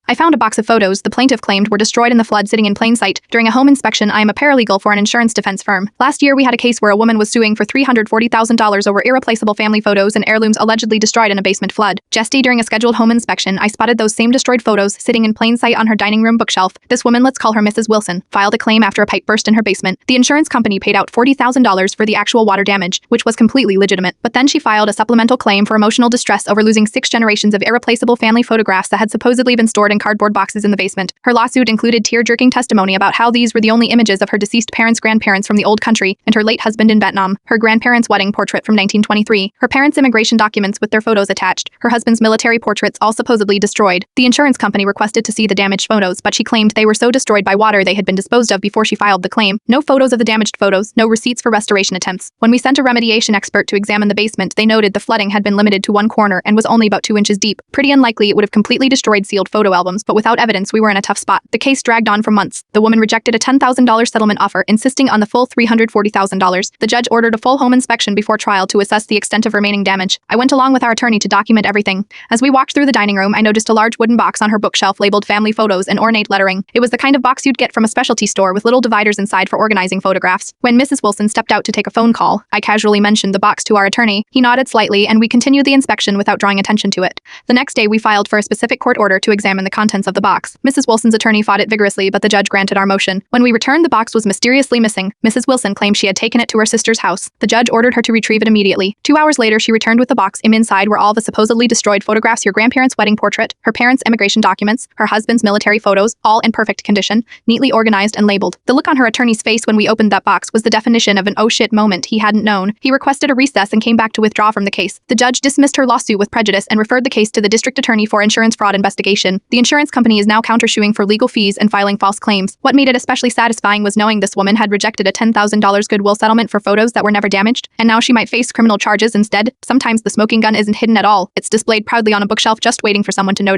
I found a box of photos the plaintiff claimed were destroyed in the flood sitting in plain sight. During a home inspection, I am a paralegal for an insurance defense firm. Last year, we had a case where a woman was suing for $340,000 over irreplaceable family photos and heirlooms allegedly destroyed in a basement flood. Just during a scheduled home inspection, I spotted those same destroyed photos sitting in plain sight on her dining room bookshelf. This woman, let's call her Mrs. Wilson, filed a claim after a pipe burst in her basement. The insurance company paid out $40,000 for the actual water damage, which was completely legitimate. But then she filed a supplemental claim for emotional distress over losing 6 generations of irreplaceable family photographs that had supposedly been stored in cardboard boxes in the basement. Her lawsuit included tear-jerking testimony about how these were the only images of her deceased parents' grandparents from the old country and her late husband in Vietnam, her grandparents' wedding portrait from 1923, her parents' immigration documents with their photos attached, her husband's military portraits all supposedly destroyed. The insurance company requested to see the damaged photos, but she claimed they were so destroyed by water they had been disposed of before she filed the claim. No photos of the damaged photos, no receipts for restoration attempts. When we sent a remediation expert to examine the basement, they noted the flooding had been limited to one corner and was only about 2 inches deep. Pretty unlikely it would have completely destroyed sealed photo albums, but without evidence we were in a tough spot. The case dragged on for months. The woman rejected a $10,000 settlement offer, insisting on the full $340,000. The judge ordered a full home inspection before trial to assess the extent of remaining damage. I went along with our attorney to document everything. As we walked through the dining room, I noticed a large wooden box on her bookshelf labeled family photos and ornate lettering. It was the kind of box you'd get from a specialty store with little dividers inside for organizing photographs. When Mrs. Wilson stepped out to take a phone call, I casually mentioned the box to our attorney. He nodded slightly and we continued the inspection without drawing attention to it. The next day we filed for a specific court order to examine the contents of the box. Mrs. Wilson's attorney fought it vigorously, but the judge granted our motion. When we returned, the box was mysteriously missing. Mrs. Wilson claimed she had taken it to her sister's house. The judge ordered her to retrieve it immediately. 2 hours later, she returned with the box. Inside were all the supposedly destroyed photographs, your grandparents' wedding portrait, her parents' immigration documents, her husband's military photos, all in perfect condition, neatly organized and labeled. The look on her attorney's face when we opened that box was the definition of an oh shit moment he hadn't known. He requested a recess and came back to withdraw from the case. The judge dismissed her lawsuit with prejudice and referred the case to the district attorney for insurance fraud investigation. The insurance company is now countersuing for legal fees and filing false claims. What made it especially satisfying was knowing this woman had rejected a $10,000 goodwill settlement for photos that were never damaged, and now she might face criminal charges instead. Sometimes the smoking gun isn't hidden at all. It's displayed proudly on a bookshelf just waiting for someone to notice.